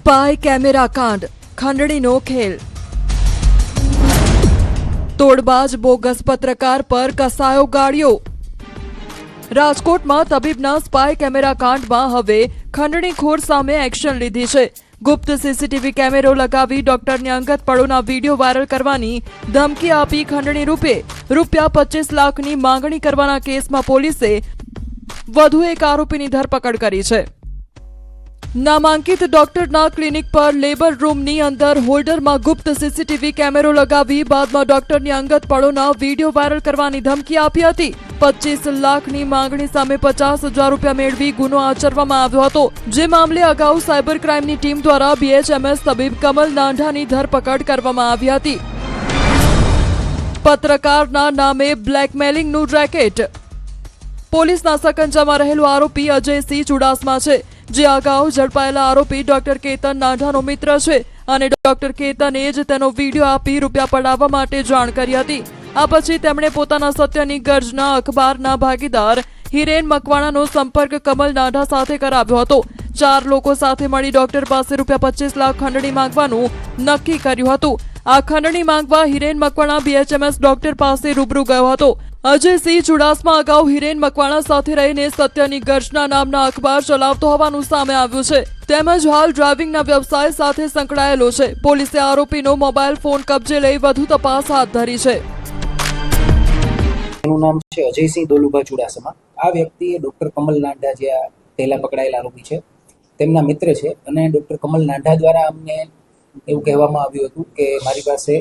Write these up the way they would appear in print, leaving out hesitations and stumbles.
Spy camera કાંડ ખંડણીનો ખેલ। તોડબાજ bogus પત્રકાર પર કસાયો ગાળ્યો। રાજકોટમાં તબીબના સ્પાય કેમેરા કાંડમાં હવે ખંડણીખોર સામે એક્શન લીધી છે। ગુપ્ત સીસીટીવી કેમેરો લગાવી ડોક્ટરની અંગત પળોના વિડીયો વાયરલ કરવાની ધમકી આપી ખંડણી રૂપે ₹25 લાખની માંગણી કરવાના કેસમાં પોલીસે વધુ એક આરોપીની ધરપકડ કરી છે। નામાંકિત ડોક્ટરના ક્લિનિક પર લેબર રૂમની અંદર હોલ્ડરમાં ગુપ્ત સીસીટીવી કેમેરો લગાવી બાદમાં ડોક્ટરની અંગત પળોના વિડીયો વાયરલ કરવાની ધમકી આપી હતી। 25 લાખની માંગણી સામે 50,000 રૂપિયા મેળવી ગુનો આચરવામાં આવ્યો હતો। જે મામલે અગાઉ સાયબર ક્રાઇમની ટીમ દ્વારા BHMS તબીબ કમલ નાંઢાની ધરપકડ કરવામાં આવી હતી। પત્રકારના નામે બ્લેકમેલિંગનું રેકેટ। પોલીસના સકંજામાં રહેલો આરોપી અજયસિંહ ચુડાસમા છે, જે અગાઉ ઝડપાયેલા આરોપી ડોક્ટર કેતન નાંઢાનો મિત્ર છે અને ડોક્ટર કેતને જ તેનો વિડીયો આપી રૂપિયા પડાવવા માટે જાણ કરી હતી। આ પછી તેમણે પોતાના સત્યની ગર્જના અખબારના ભાગીદાર હિરેન મકવાણાનો સંપર્ક કમલ નાંઢા સાથે કરાવ્યો હતો। 4 લોકો સાથે મળી ડોક્ટર પાસે ₹25 લાખ ખંડણી માંગવાનું નક્કી કર્યું હતું। આ ખંડણી માંગવા હિરેન મકવાણા BHMS ડોક્ટર પાસે રૂબરૂ ગયો હતો। અજયસિંહ ચુડાસમા અગાઉ હિરેન મકવાણા સાથે રહીને સત્યની ગર્જના નામના અખબાર ચલાવતો હોવાનું સામે આવ્યું છે, તેમજ હાલ ડ્રાઇવિંગના વ્યવસાય સાથે સંકળાયેલો છે। પોલીસે આરોપીનો મોબાઈલ ફોન કબજે લઈ વધુ તપાસ હાથ ધરી છે। એનું નામ છે અજયસિંહ દોલુભા ચુડાસમા। આ વ્યક્તિ ડોક્ટર કમલ નાંઢા જે પહેલા પકડાયેલા આરોપી છે તેમના મિત્ર છે અને ડોક્ટર કમલ નાંઢા દ્વારા અમને એવું કહેવામાં આવ્યું હતું કે મારી પાસે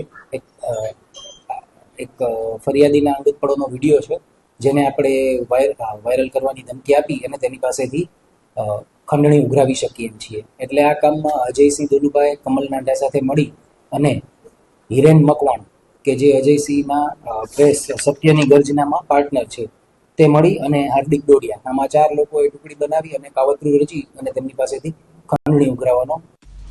એક ફરિયાદીના અંગત પળોનો વિડીયો છે જેને આપણે વાયરલ કરવાની ધમકી આપી અને તેની પાસેથી ખંડણી ઉઘરાવી શકીએ એમ છીએ। એટલે આ કામમાં અજયસિંહ દોલુભાએ કમલ નાંઢા સાથે મળી અને હિરેન મકવાણ કે જે અજયસિંહના પ્રેસ સત્યની ગર્જનામાં પાર્ટનર છે તે મળી અને હાર્દિક ડોડિયા આમાં 4 લોકોએ ટુકડી બનાવી અને કાવતરું રચી અને તેમની પાસેથી ખંડણી ઉઘરાવવાનો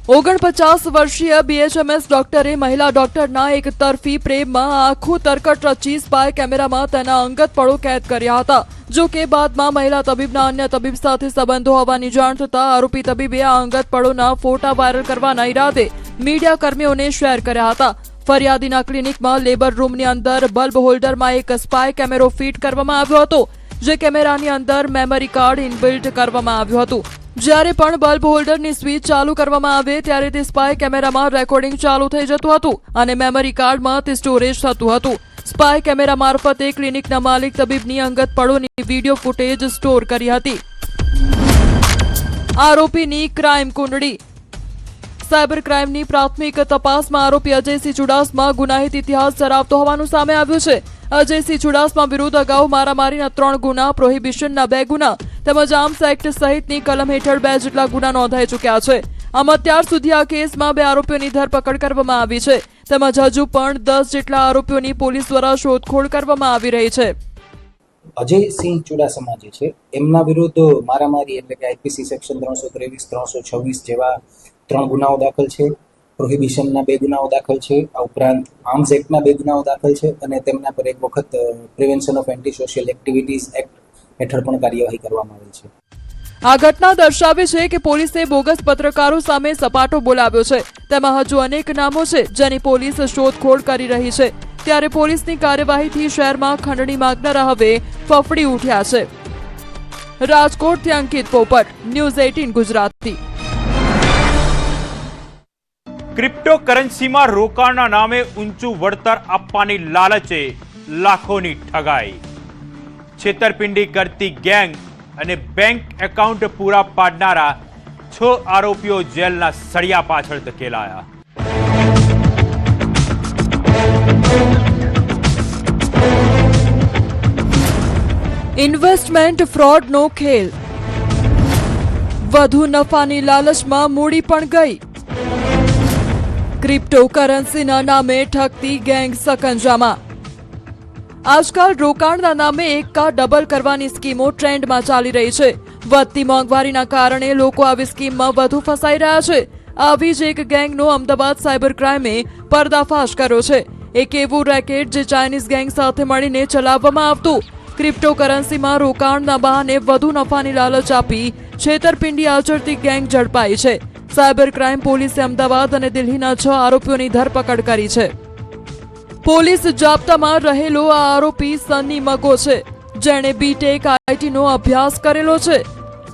49 વર્ષીય BHMS ડોક્ટરે મહિલા ડોક્ટરના એક તરફી પ્રેમમાં આખું તરકટ રચી સ્પાય કેમેરામાં તેના અંગત પળો કેદ કર્યા હતા। જો કે બાદમાં મહિલા તબીબના અન્ય તબીબ સાથે સંબંધો હોવાની જાણ થતા આરોપી તબીબે આ અંગત પળોના ફોટા વાયરલ કરવાના ઈરાદે મીડિયા કર્મીઓને શેર કર્યા હતા। ફરિયાદીના ક્લિનિકમાં લેબર રૂમની અંદર બલ્બ હોલ્ડરમાં એક સ્પાય કેમેરો ફિટ કરવામાં આવ્યો હતો, જે કેમેરાની અંદર મેમરી કાર્ડ ઇનબિલ્ટ કરવામાં આવ્યું હતું। જ્યારે પણ બલ્બ હોલ્ડરની સ્વિચ ચાલુ કરવામાં આવે ત્યારે તે સ્પાય કેમેરામાં રેકોર્ડિંગ ચાલુ થઈ જતું હતું અને મેમરી કાર્ડમાં તે સ્ટોરેજ થતું હતું। સ્પાય કેમેરા મારફતે ક્લિનિકના માલિક તબીબની અંગત પળોની વિડીયો ફૂટેજ સ્ટોર કરી હતી। આરોપીની ક્રાઇમ કુંડળી। સાયબર ક્રાઇમની પ્રાથમિક તપાસમાં આરોપી અજયસિંહ ચુડાસમા ગુનાહિત ઇતિહાસ ધરાવતો હોવાનું સામે આવ્યું છે। અજયસિંહ ચુડાસમા વિરુદ્ધ અગાઉ મારામારીના 3 ગુના, પ્રોહિબિશનના 2 ગુના તેમજ આર્મ્સ એક્ટ સહિતની કલમ હેઠળ 2 જેટલા ગુના નોંધાઈ ચૂક્યા છે। આમ અત્યાર સુધી આ કેસમાં 2 આરોપીઓની ધરપકડ કરવામાં આવી છે તેમજ હજુ પણ 10 જેટલા આરોપીઓની પોલીસ દ્વારા શોધખોળ કરવામાં આવી રહી છે। અજયસિંહ ચુડાસમા જે છે એમના વિરુદ્ધ મારામારી એટલે કે IPC સેક્શન 323, 326 જેવા 3 ગુનાઓ દાખલ છે, પ્રોહિબિશનના 2 ગુનાઓ દાખલ છે, આ ઉપરાંત આર્મ્સ એક્ટના 2 ગુનાઓ દાખલ છે અને તેમના પર એક વખત prevention of anti social activities act હેઠળ પણ કાર્યવાહી કરવામાં આવી છે। આ ઘટના દર્શાવે છે કે પોલીસે બોગસ પત્રકારો સામે સપાટો બોલાવ્યો છે। તેમાં હજુ અનેક નામો છે જેની પોલીસ શોધખોળ કરી રહી છે, ત્યારે પોલીસની કાર્યવાહીથી શહેરમાં ખંડણી માંગનારા હવે ફફડી ઉઠ્યા છે। રાજકોટથી અંકિત પોપટ, ન્યૂઝ 18 ગુજરાતી। ક્રિપ્ટોકરન્સીમાં રોકાણના નામે ઊંચું વળતર આપવાની લાલચે લાખોની ઠગાઈ। છેતરપિંડી કરતી ગેંગ અને બેંક એકાઉન્ટ પૂરા પાડનારા 6 આરોપીઓ જેલના સળિયા પાછળ ધકેલાયા। ઇન્વેસ્ટમેન્ટ ફ્રોડનો ખેલ। વધુ નફાની લાલચમાં મૂડી પણ ગઈ। ક્રિપ્ટોકરન્સીના નામે ઠગતી ગેંગ સકંજામાં। આજકાલ રોકાણના નામે એકા ડબલ કરવાની સ્કીમો ટ્રેન્ડમાં ચાલી રહી છે। વધતી મોંઘવારીના કારણે લોકો આવી સ્કીમમાં વધુ ફસાઈ રહ્યા છે। આવી જ એક ગેંગનો અમદાવાદ સાયબર ક્રાઇમે પર્દાફાશ કર્યો છે। એક એવું રેકેટ જે ચાઇનીઝ ગેંગ સાથે મળીને ચલાવવામાં આવતું। ક્રિપ્ટોકરન્સીમાં રોકાણના બહાને વધુ નફાની લાલચ આપી છેતરપિંડી આચરતી ગેંગ ઝડપાઈ છે। સાયબર ક્રાઇમ પોલીસે અમદાવાદ અને દિલ્હીના 6 આરોપીઓની ધરપકડ કરી છે. પોલીસ જાપ્તામાં રહેલો આ આરોપી સન્ની મગો છે, જેણે બીટેક આઈટીનો અભ્યાસ કરેલો છે.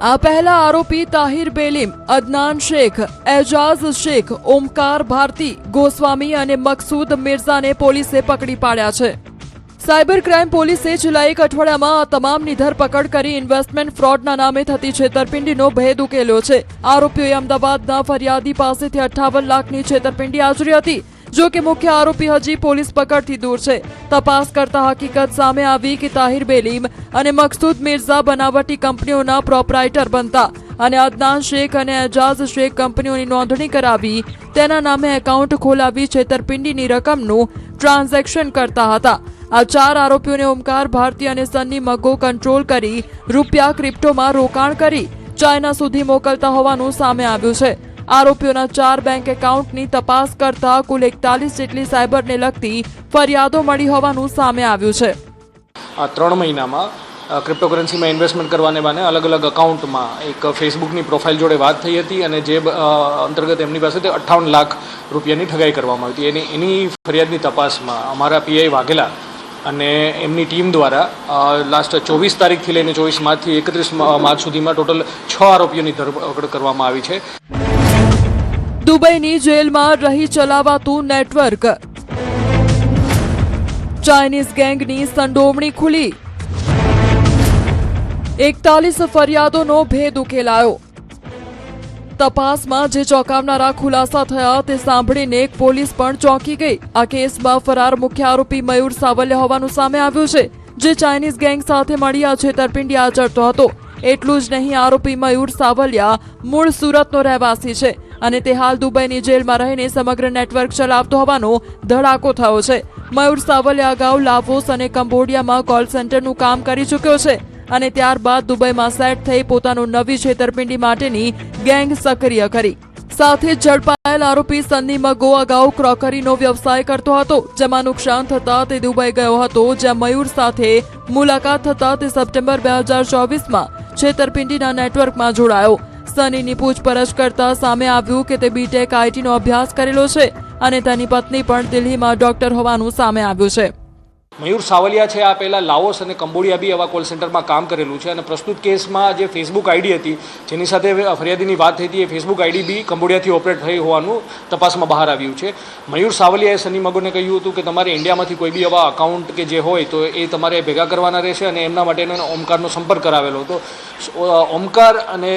આ પહેલા આરોપી તાહિર બેલીમ, અદનાન શેખ, એજાઝ શેખ, ઓમકાર ભારતી, ગોસ્વામી અને મકસૂદ મિર્ઝાને પોલીસે પકડી પાડ્યા છે. સાયબર ક્રાઇમ પોલીસે છેલ્લા 1 અઠવાડિયામાં આ તમામની ધરપકડ કરી ઇન્વેસ્ટમેન્ટ ફ્રોડના નામે થતી છેતરપિંડીનો ભેદ ઉકેલ્યો છે. આરોપીઓએ અમદાવાદના ફરિયાદી પાસેથી 58 લાખની છેતરપિંડી આચરી હતી. જો કે મુખ્ય આરોપી હજી પોલીસ પકડથી દૂર છે. તપાસ કરતા હકીકત સામે આવી કે તાહિર બેલીમ અને મકસૂદ મિર્ઝા બનાવટી કંપનીઓના પ્રોપરાઇટર બનતા અને અદનાન શેખ અને એજાઝ શેખ કંપનીઓની નોંધણી કરાવી તેના નામે એકાઉન્ટ ખોલાવી છેતરપિંડીની રકમનું ટ્રાન્ઝેક્શન કરતા હતા. આ 4 આરોપીઓને ઓમકાર ભારતી અને સન્ની મગો કંટ્રોલ કરી રૂપિયા ક્રિપ્ટોમાં રોકાણ કરી ચાઇના સુધી મોકલતા હોવાનું સામે આવ્યું છે. આરોપીઓના 4 બેંક એકાઉન્ટની તપાસ કરતા કુલ 41 જેટલી સાયબરને લગતી ફરિયાદો મળી હોવાનું સામે આવ્યું છે. આ 3 મહિનામાં ક્રિપ્ટોકરન્સીમાં ઇન્વેસ્ટમેન્ટ કરવાને બહાને અલગ અલગ અકાઉન્ટમાં એક ફેસબુકની પ્રોફાઇલ જોડે વાત થઈ હતી અને જે અંતર્ગત એમની પાસેથી 58 લાખ રૂપિયાની ઠગાઈ કરવામાં આવી હતી. એની ફરિયાદની તપાસમાં અમારા પીઆઈ વાઘેલા અને એમની ટીમ દ્વારા લાસ્ટ 24 તારીખથી લઈને 24 માર્ચથી 31 માર્ચ સુધીમાં ટોટલ 6 આરોપીઓની ધરપકડ કરવામાં આવી છે. દુબઈની જેલમાં રહી ચલાવાતું નેટવર્ક, ચાઇનીઝ ગેંગની સંડોવણી ખુલી, 41 ફરિયાદોનો ભેદ ઉકેલાયો. તપાસમાં જે ચોંકાવનારા ખુલાસા થયા તે સાંભળીને પોલીસ પણ ચોંકી ગઈ. આ કેસમાં ફરાર મુખ્ય આરોપી મયુર સાવલિયા હોવાનું સામે આવ્યું છે, જે ચાઇનીઝ ગેંગ સાથે મળી આ છેતરપિંડી આચરતો હતો. એટલું જ નહીં, આરોપી મયુર સાવલિયા મૂળ સુરતનો રહેવાસી છે અને તે હાલ દુબઈની જેલમાં રહીને સમગ્ર નેટવર્ક ચલાવતો હોવાનો ધડાકો થયો છે. મયુર સાવલિયા અગાઉ લાવોસ અને કંબોડિયામાં કોલ સેન્ટરનું કામ કરી ચૂક્યો છે અને ત્યારબાદ દુબઈમાં સેટ થઈ પોતાનું નવી છેતરપિંડી માટેની ગેંગ સક્રિય કરી. સાથે જ ઝડપાયેલ આરોપી સન્ની મગો અગાઉ ક્રોકરીનો વ્યવસાય કરતો હતો, જેમાં નુકસાન થતા તે દુબઈ ગયો હતો, જ્યાં મયુર સાથે મુલાકાત થતા તે સપ્ટેમ્બર 2024માં છેતરપિંડીના નેટવર્કમાં જોડાયો. સનીની પૂછપરછ કરતા સામે આવ્યું કે તે બીટેક આઈટીનો અભ્યાસ કરેલો છે અને તેની પત્ની પણ દિલ્હીમાં ડોક્ટર હોવાનું સામે આવ્યું છે. મયુર સાવલિયા છે, આ પહેલાં લાઓસ અને કંબોડિયા બી આવા કોલ સેન્ટરમાં કામ કરેલું છે અને પ્રસ્તુત કેસમાં જે ફેસબુક આઈડી હતી જેની સાથે ફરિયાદીની વાત થઈ હતી એ ફેસબુક આઈડી બી કંબોડિયાથી ઓપરેટ થઈ હોવાનું તપાસમાં બહાર આવ્યું છે. મયુર સાવલિયાએ સની મગોને કહ્યું હતું કે તમારે ઇન્ડિયામાંથી કોઈ બી આવા અકાઉન્ટ કે જે હોય તો એ તમારે ભેગા કરવાના રહેશે અને એમના માટેનો ઓમકારનો સંપર્ક કરાવેલો હતો. ઓમકાર અને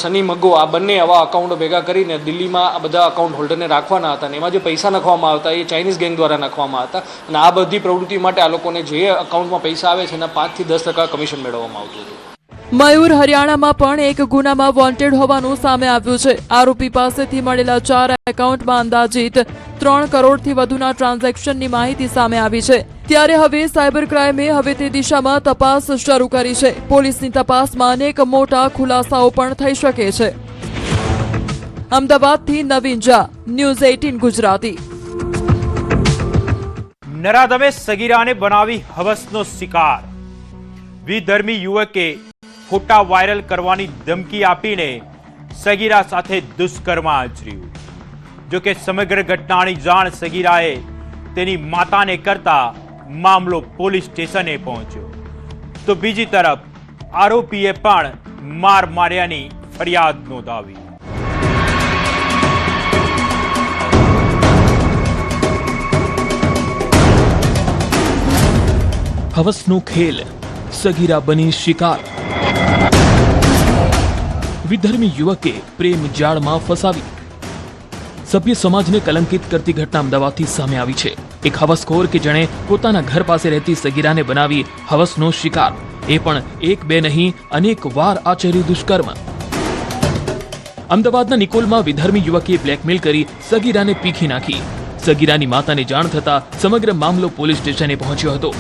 સની મગો આ બંને આવા અકાઉન્ટો ભેગા કરીને દિલ્હીમાં આ બધા અકાઉન્ટ હોલ્ડરને રાખવાના હતા અને એમાં જે પૈસા નાખવામાં આવતા એ ચાઇનીઝ ગેંગ દ્વારા નાખવામાં હતા અને આ બધી પ્રવૃત્તિ માટે આ લોકોને જે અકાઉન્ટમાં પૈસા આવે છે એના 5 થી 10% કમિશન મેળવવામાં આવતું હતું. મયુર હરિયાણામાં પણ એક ગુનામાં વોન્ટેડ હોવાનું સામે આવ્યું છે. આરોપી પાસેથી મળેલા 4 એકાઉન્ટમાં અંદાજિત 3 કરોડથી વધુના ટ્રાન્ઝેક્શનની માહિતી સામે આવી છે. ત્યારે હવે સાયબર ક્રાઇમે હવે તે દિશામાં તપાસ શરૂ કરી છે. પોલીસની તપાસમાં અનેક મોટા ખુલાસાઓ પણ થઈ શકે છે. અમદાવાદથી નવીન ઝા, ન્યૂઝ 18 ગુજરાતી. નરાધમે સગીરાને બનાવી હવસનો શિકાર. વિધર્મી યુવકે ફોટા વાયરલ કરવાની ધમકી આપીને સગીરા સાથે દુષ્કર્મ આચર્યું. જોકે સમગ્ર ઘટનાની જાણ સગીરાએ તેની માતાને કરતા મામલો પોલીસ સ્ટેશને પહોંચ્યો. તો બીજી તરફ આરોપીએ પણ માર માર્યાની ફરિયાદ નોંધાવી. હવસનો ખેલ, સગીરા બની શિકાર. વિધર્મી યુવકે પ્રેમ જાળમાં ફસાવી. સભ્ય સમાજને કલંકિત કરતી ઘટના અમદાવાદથી સામે આવી છે. એક હવસખોર કે જેણે પોતાના ઘર પાસે રહેતી સગીરાને બનાવી હવસનો શિકાર, એ પણ 1 2 નહીં અનેક વાર આચર્યું દુષ્કર્મ. અમદાવાદના નિકોલમાં વિધર્મી યુવકે બ્લેકમેલ કરી સગીરાને પીખી નાખી. સગીરાની માતાને જાણ થતા સમગ્ર મામલો પોલીસ સ્ટેશને પહોંચ્યો હતો.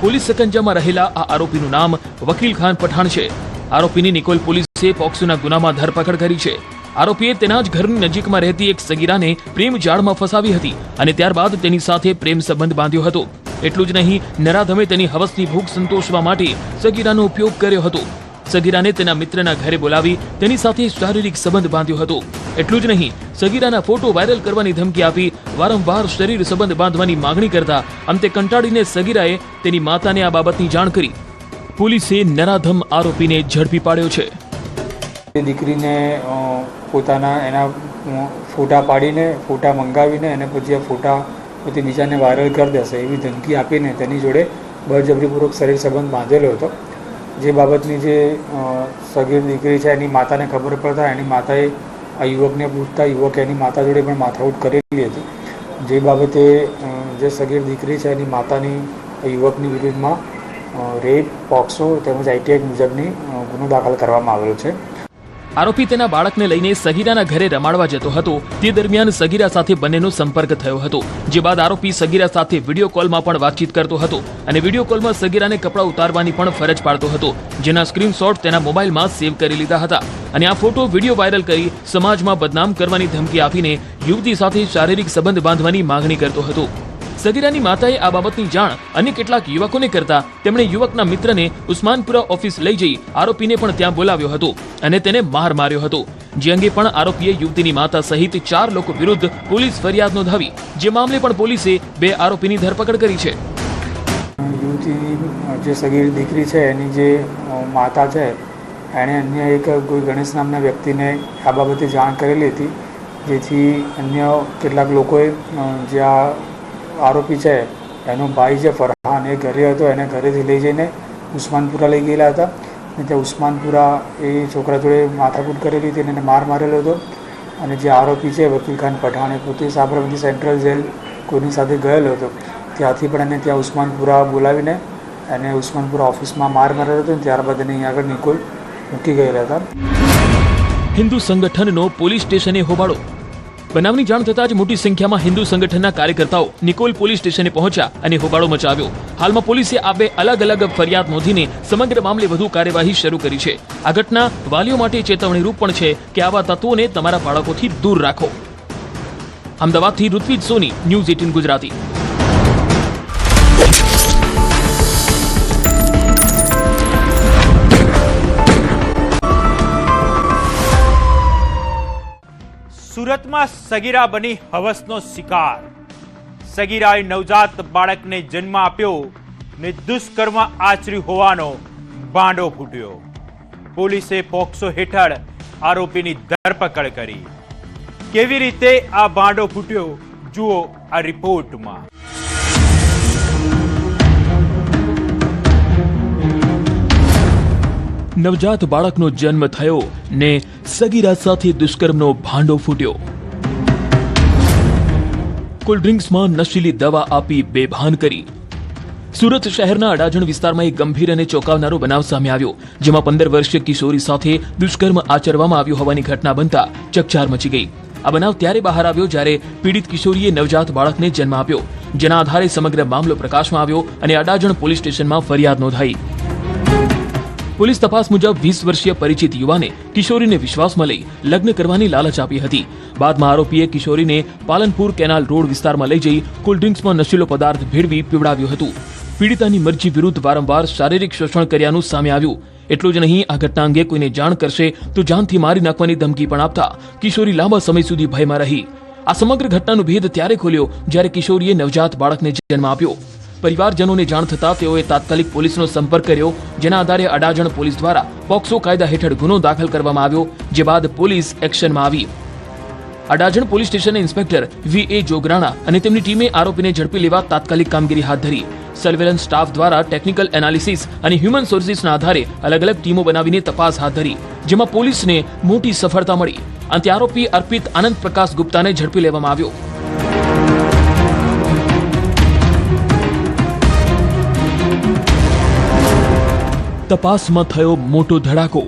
પોલીસ સકંજામાં રહેલા આ આરોપીનું નામ વકીલ ખાન પઠાણ છે. આરોપીની નિકોલ પોલીસે પોક્સોના ગુનામાં ધરપકડ કરી છે. આરોપીએ તેના જ ઘરની નજીકમાં રહેતી એક સગીરાને પ્રેમ જાળમાં ફસાવી હતી અને ત્યારબાદ તેની સાથે પ્રેમ સંબંધ બાંધ્યો હતો. એટલું જ નહીં, નરાધમે તેની હવસની ભૂખ સંતોષવા માટે સગીરાનો ઉપયોગ કર્યો હતો. સગીરાને તેના મિત્રના ઘરે બોલાવી તેની સાથે શારીરિક સંબંધ બાંધ્યો હતો. એટલું જ નહીં, સગીરાના ફોટો વાયરલ કરવાની ધમકી આપી વારંવાર શરીર સંબંધ બાંધવાની માંગણી કરતા અંતે કંટાળીને સગીરાએ તેની માતાને આ બાબતની જાણ કરી. પોલીસે નરાધમ આરોપીને ઝડપી પાડ્યો છે. દીકરીને પોતાના એના ફોટા પાડીને ફોટા મંગાવીને અને પછી આ ફોટા પછી બીજાને વાયરલ કરી દેશે એવી ધમકી આપીને તેની જોડે બળજબરીપૂર્વક શરીર સંબંધ બાંધેલો હતો. જે બાબતની જે સગીર દીકરી છે એની માતાને ખબર પડતા એની માતાએ આ યુવકને પૂછતા યુવકે એની માતા જોડે પણ માથાકૂટ કરેલી હતી. જે બાબતે જે સગીર દીકરી છે એની માતાની યુવકની વિરુદ્ધમાં રેપ, પોક્સો તેમજ ITI મુજબની ગુનો દાખલ કરવામાં આવેલો છે. આરોપી તેના બાળકને લઈને સગીરાના ઘરે રમાડવા જતો હતો. તે દરમિયાન સગીરા સાથે બંનેનો સંપર્ક થયો હતો. જે બાદ આરોપી સગીરા સાથે વિડીયો કોલમાં પણ વાતચીત કરતો હતો અને વિડીયો કોલમાં સગીરાને કપડાં ઉતારવાની પણ ફરજ પાડતો હતો, જેના સ્ક્રીનશોટ તેના મોબાઈલમાં સેવ કરી લીધા હતા અને આ ફોટો વિડીયો વાયરલ કરી સમાજમાં બદનામ કરવાની ધમકી આપીને યુવતી સાથે શારીરિક સંબંધ બાંધવાની માંગણી કરતો હતો. સગીરાની માતાએ આ બાબતની જાણ અન્ય કેટલાક યુવકોને કરતા તેમણે યુવકના મિત્રને ઉસ્માનપુરા ઓફિસ લઈ જઈ આરોપીને પણ ત્યાં બોલાવ્યો હતો અને તેને માર માર્યો હતો. જે અંગે પણ આરોપીએ યુવતીની માતા સહિત 4 લોકો વિરુદ્ધ પોલીસ ફરિયાદ નોંધાવી. જે મામલે પણ પોલીસે 2 આરોપીની ધરપકડ કરી છે. યુવતીની જે સગીર દીકરી છે એની જે માતા છે એણે અન્ય એક કોઈ ગણેશ નામના વ્યક્તિને આ બાબતે જાણ કરેલી હતી, જેથી અન્ય કેટલાક લોકોએ જે આ આરોપી છે એનો ભાઈ છે ફરહાન એ ઘરે હતો, એને ઘરેથી લઈ જઈને ઉસ્માનપુરા લઈ ગયેલા હતા અને ત્યાં ઉસ્માનપુરા એ છોકરા જોડે માથાકૂટ કરેલી હતી અને એને માર મારેલો હતો. અને જે આરોપી છે વકીલ ખાન પઠાણ એ પોતે સાબરમતી સેન્ટ્રલ જેલ કોઈની સાથે ગયેલો હતો, ત્યાંથી પણ એને ત્યાં ઉસ્માનપુરા બોલાવીને એને ઉસ્માનપુરા ઓફિસમાં માર મારેલો હતો અને ત્યારબાદ એને અહીં આગળ નિકોલ મૂકી ગયેલા હતા. હિન્દુ સંગઠનનો પોલીસ સ્ટેશને હોબાળો. બનાવની જાણ થતાં જ મોટી સંખ્યામાં હિન્દુ સંગઠનના કાર્યકર્તાઓ નિકોલ પોલીસ સ્ટેશને પહોંચ્યા અને હોબાળો મચાવ્યો. હાલમાં પોલીસે આ 2 અલગ અલગ ફરિયાદ નોંધીને સમગ્ર મામલે વધુ કાર્યવાહી શરૂ કરી છે. આ ઘટના વાલીઓ માટે ચેતવણીરૂપ પણ છે કે આવા તત્વોને તમારા બાળકોથી દૂર રાખો. અમદાવાદથી ઋત્વિજ સોની, ન્યૂઝ 18 ગુજરાતી. સુરતમાં સગીરા બની હવસનો શિકાર. સગીરાએ નવજાત બાળકને જન્મ આપ્યો ને દુષ્કર્મ આચર્યું હોવાનો ભાંડો ફૂટ્યો. પોલીસે પોક્સો હેઠળ આરોપીની ધરપકડ કરી. કેવી રીતે આ ભાંડો ફૂટ્યો જુઓ આ રિપોર્ટમાં. નવજાત બાળકનો જન્મ થયો ને સગીરા સાથે દુષ્કર્મનો ભાંડો ફૂટ્યો. કોલ્ડ્રિંક્સમાં નશીલી દવા આપી બેભાન કરી. સુરત શહેરના અડાજણ વિસ્તારમાં એક ગંભીર અને ચોંકાવનારો બનાવ સામે આવ્યો, જેમાં 15 વર્ષીય કિશોરી સાથે દુષ્કર્મ આચરવામાં આવ્યું હોવાની ઘટના બનતા ચકચાર મચી ગઈ. આ બનાવ ત્યારે બહાર આવ્યો જ્યારે પીડિત કિશોરીએ નવજાત બાળકને જન્મ આપ્યો, જેના આધારે સમગ્ર મામલો પ્રકાશમાં આવ્યો અને અડાજણ પોલીસ સ્ટેશનમાં ફરિયાદ નોંધાઈ. પોલીસ તપાસ મુજબ 20 વર્ષીય પરિચિત યુવાને કિશોરીને વિશ્વાસમાં લઈ લગ્ન કરવાની લાલચ આપી હતી. બાદમાં આરોપીએ કિશોરીને પાલનપુર કેનાલ રોડ વિસ્તારમાં લઈ જઈ કોલ્ડ્રિંક્સમાં નશીલો પદાર્થ ભેળવી પીવડાવ્યું હતું. પીડિતાની મરજી વિરુદ્ધ વારંવાર શારીરિક શોષણ કર્યાનું સામે આવ્યું. એટલું જ નહીં, આ ઘટના અંગે કોઈને જાણ કરશે તો જાનથી મારી નાખવાની ધમકી પણ આપતા કિશોરી લાંબા સમય સુધી ભયમાં રહી. આ સમગ્ર ઘટનાનો ભેદ ત્યારે ખોલ્યો જ્યારે કિશોરીએ નવજાત બાળકને જન્મ આપ્યો. પરિવારજનોને જાણ થતાં તેઓએ તાત્કાલિક પોલીસનો સંપર્ક કર્યો, જેના આધારે અડાજણ પોલીસ દ્વારા પોક્સો કાયદા હેઠળ ગુનો દાખલ કરવામાં આવ્યો. જે બાદ પોલીસ એક્શનમાં આવી. અડાજણ પોલીસ સ્ટેશનના ઇન્સ્પેક્ટર VA જોગરાણા અને તેમની ટીમે આરોપીને ઝડપી લેવા તાત્કાલિક કામગીરી હાથ ધરી. સર્વેલન્સ સ્ટાફ દ્વારા ટેકનિકલ એનાલિસિસ અને હ્યુમન સોર્સિસના આધારે અલગ અલગ ટીમો બનાવીને તપાસ હાથ ધરી, જેમાં પોલીસને મોટી સફળતા મળી. અંતે આરોપી અર્પિત આનંદ પ્રકાશ ગુપ્તાને ઝડપી લેવામાં આવ્યો. તપાસમાં થયો મોટો ધડાકો.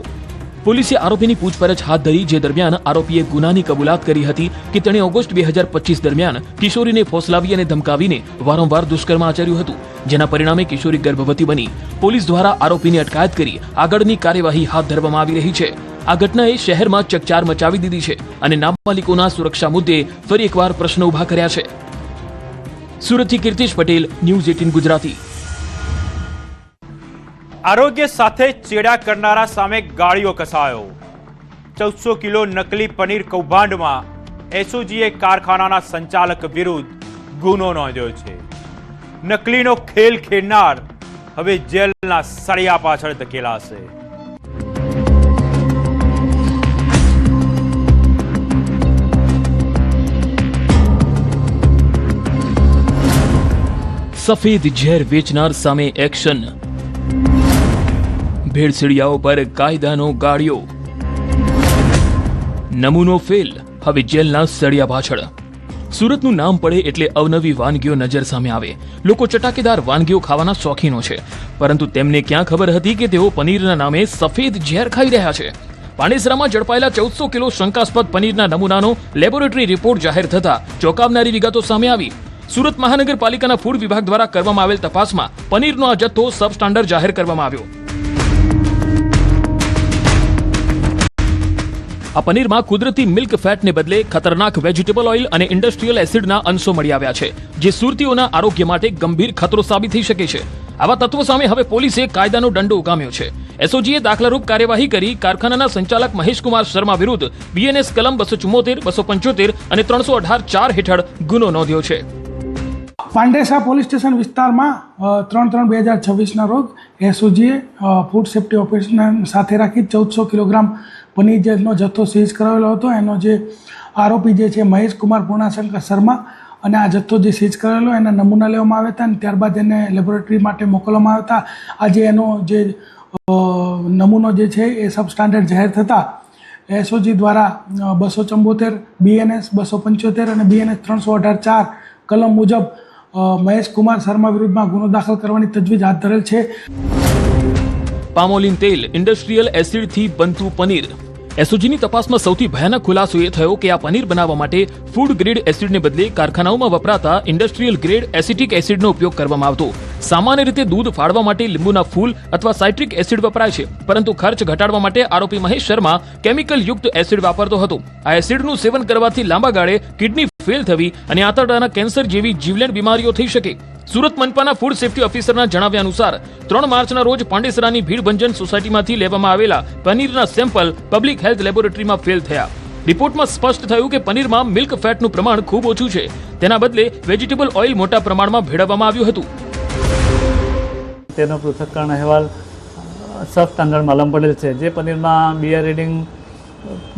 પોલીસે આરોપીની પૂછપરછ હાથ ધરી, જે દરમિયાન આરોપીએ ગુનાની કબૂલાત કરી હતી કે તેણે ઓગસ્ટ 2025 દરમિયાન કિશોરીને ફોસલાવી અને ધમકાવીને વારંવાર દુષ્કર્મ આચર્યું હતું, જેના પરિણામે કિશોરી ગર્ભવતી બની. પોલીસ દ્વારા આરોપીની અટકાયત કરી આગળની કાર્યવાહી હાથ ધરવામાં આવી રહી છે. આ ઘટનાએ શહેરમાં ચકચાર મચાવી દીધી છે અને નાબાલિકોના સુરક્ષા મુદ્દે ફરી એકવાર પ્રશ્નો ઉભા કર્યા છે. સુરતથી કીર્તિશ પટેલ, ન્યૂઝ 18 ગુજરાતી. આરોગ્ય સાથે ચેડા કરનારા સામે ગાળીઓ કસાયો. 1400 કિલો નકલી પનીર કૌભાંડમાં એસઓજીએ કારખાનાના સંચાલક વિરુદ્ધ ગુનો નોંધ્યો છે. નકલીનો ખેલ ખેડનાર હવે જેલના સળિયા પાછળ ધકેલાશે. સફેદ ઝેર વેચનાર સામે એક્શન. ભેળસેળિયાઓ પર કાયદાનો ગાળિયો. નમૂનો ફેલ, હવે જેલના સળિયા પાછળ. સુરતનું નામ પડે એટલે અવનવી વાનગીઓ નજર સામે આવે. લોકો ચટાકેદાર વાનગીઓ ખાવાના શોખીનો છે, પરંતુ તેમને ક્યાં ખબર હતી કે તેઓ પનીરના નામે સફેદ ઝેર ખાઈ રહ્યા છે. પાંડેસરામાં ઝડપાયેલા 1400 કિલો શંકાસ્પદ પનીરના નમૂનાનો લેબોરેટરી રિપોર્ટ જાહેર થતા ચોંકાવનારી વિગતો સામે આવી. સુરત મહાનગરપાલિકાના ફૂડ વિભાગ દ્વારા કરવામાં આવેલ તપાસમાં પનીરનો આ જથ્થો સબસ્ટાન્ડર્ડ જાહેર કરવામાં આવ્યો. આ પનીરમાં કુદરતી મિલ્ક ફેટને બદલે ખતરનાક વેજીટેબલ ઓઇલ અને ઇન્ડસ્ટ્રીયલ એસિડના અંશો મળી આવ્યા છે, જે સુરતીઓના આરોગ્ય માટે ગંભીર ખતરો સાબિત થઈ શકે છે. આવા તત્વો સામે હવે પોલીસે કાયદાનો દંડો ઉગામ્યો છે. એસઓજીએ દાખલારૂપ કાર્યવાહી કરી કારખાનાના સંચાલક મહેશકુમાર શર્મા વિરુદ્ધ બીએનએસ કલમ 274, 275 અને 318(4) હેઠળ ગુનો નોંધ્યો છે. પાંડેસરા પોલીસ સ્ટેશન વિસ્તારમાં 3/3/2026ના રોજ એસઓજીએ ફૂડ સેફ્ટી ઓપરેશન સાથે રાખી 1400 કિલોગ્રામ પનીર જેનો જથ્થો સીઝ કરાવેલો હતો. એનો જે આરોપી જે છે મહેશકુમાર પૂર્ણાશંકર શર્મા, અને આ જથ્થો જે સીઝ કરેલો એના નમૂના લેવામાં આવ્યા હતા અને ત્યારબાદ એને લેબોરેટરી માટે મોકલવામાં આવ્યા હતા. આજે એનો જે નમૂનો જે છે એ સબસ્ટાન્ડર્ડ જાહેર થતાં એસઓજી દ્વારા 274, બીએનએસ 275 અને બીએનએસ 318(4) કલમ મુજબ મહેશકુમાર શર્મા વિરુદ્ધમાં ગુનો દાખલ કરવાની તજવીજ હાથ ધરેલ છે. પામોલિન તેલ, ઇન્ડસ્ટ્રીયલ એસિડથી બનતું પનીર. એસઓજીની તપાસમાં સૌથી ભયાનક ખુલાસો એ થયો કે આ પનીર બનાવવા માટે ફૂડ ગ્રેડ એસિડને બદલે કારખાનાઓમાં વપરાતા ઇન્ડસ્ટ્રીયલ ગ્રેડ એસિટિક એસિડનો ઉપયોગ કરવામાં આવતો. સામાન્ય રીતે દૂધ ફાડવા માટે લીંબુના ફૂલ અથવા સાઇટ્રિક એસિડ વપરાય છે, પરંતુ ખર્ચ ઘટાડવા માટે આરોપી મહેશ શર્મા કેમિકલ યુક્ત એસિડ વાપરતો હતો. આ એસિડનું સેવન કરવાથી લાંબા ગાળે કિડની ફેલ થવી અને આંતરડાના કેન્સર જેવી જીવલેણ બીમારીઓ થઈ શકે. સુરત મનપાના ફૂડ સેફ્ટી ઓફિસરના જણાવ્યા અનુસાર 3 માર્ચના રોજ પાંડેસરાની ભીડભંજન સોસાયટીમાંથી લેવામાં આવેલા પનીરના સેમ્પલ પબ્લિક હેલ્થ લેબોરેટરીમાં ફેલ થયા. રિપોર્ટમાં સ્પષ્ટ થયું કે પનીરમાં મિલ્ક ફેટનું પ્રમાણ ખૂબ ઓછું છે. તેના બદલે વેજીટેબલ ઓઇલ મોટા પ્રમાણમાં ભેળવવામાં આવ્યું હતું. તેનો પૃથ્થકરણ અહેવાલ સબ સ્ટાન્ડર્ડ માલમ પડેલ છે. જે પનીરમાં બીઆર રેડિંગ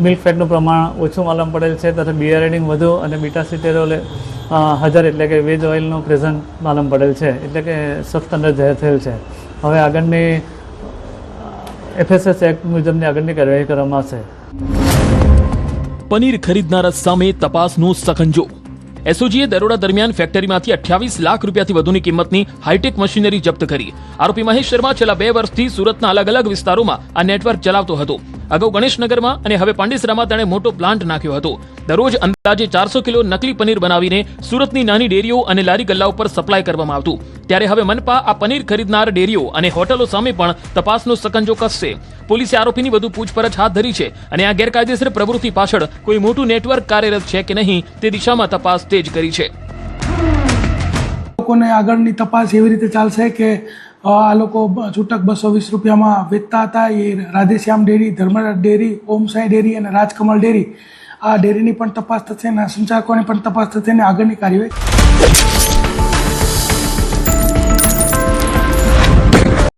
મિલ્ક ફેટનું પ્રમાણ ઓછું માલમ પડેલ છે તથા બીઆર રેડિંગ વધુ અને બીટાસિટેરોલ 1000 એટલે કે વેજ ઓઇલનું પ્રેઝન્ટ માલમ પડેલ છે, એટલે કે સબ સ્ટાન્ડર્ડ જાહેર થયેલ છે. હવે આગળની FSS એક્ટ મુજબની આગળની કાર્યવાહી કરવામાં આવશે. પનીર ખરીદનારા સામે તપાસનો સખંજો. એસઓજીએ દરોડા દરમિયાન ફેક્ટરીમાંથી 28 લાખ રૂપિયાથી વધુની કિંમતની હાઈટેક મશીનરી જપ્ત કરી. આરોપી મહેશ શર્મા છેલ્લા 2 વર્ષથી સુરતના અલગ અલગ વિસ્તારોમાં આ નેટવર્ક ચલાવતો હતો. અગાઉ ગણેશનગરમાં અને હવે પાંડેસરામાં તેણે મોટો પ્લાન્ટ નાખ્યો હતો. દરરોજ અંદાજે 400 કિલો નકલી પનીર બનાવીને સુરતની નાની ડેરીઓ અને લારી ગલ્લા ઉપર સપ્લાય કરવામાં આવતું. ત્યારે હવે મનપા આ પનીર ખરીદનાર ડેરીઓ અને હોટલો સામે પણ તપાસનો સકંજો કસશે. પોલીસે આરોપીની વધુ પૂછપરછ હાથ ધરી છે અને આ ગેરકાયદેસર પ્રવૃત્તિ પાછળ કોઈ મોટું નેટવર્ક કાર્યરત છે કે નહીં તે દિશામાં તપાસ તેજ કરી છે. લોકોને આગળની તપાસ એવી રીતે ચાલશે કે આ લોકો છૂટક 220 રૂપિયામાં વેચતા હતા. એ રાધેશ્યામ ડેરી, ધર્મરાજ ડેરી, ઓમ સાંઈ ડેરી અને રાજકમલ ડેરી, આ ડેરીની પણ તપાસ થશે અને સંચાલકોની પણ તપાસ થશે અને આગળની કાર્યવાહી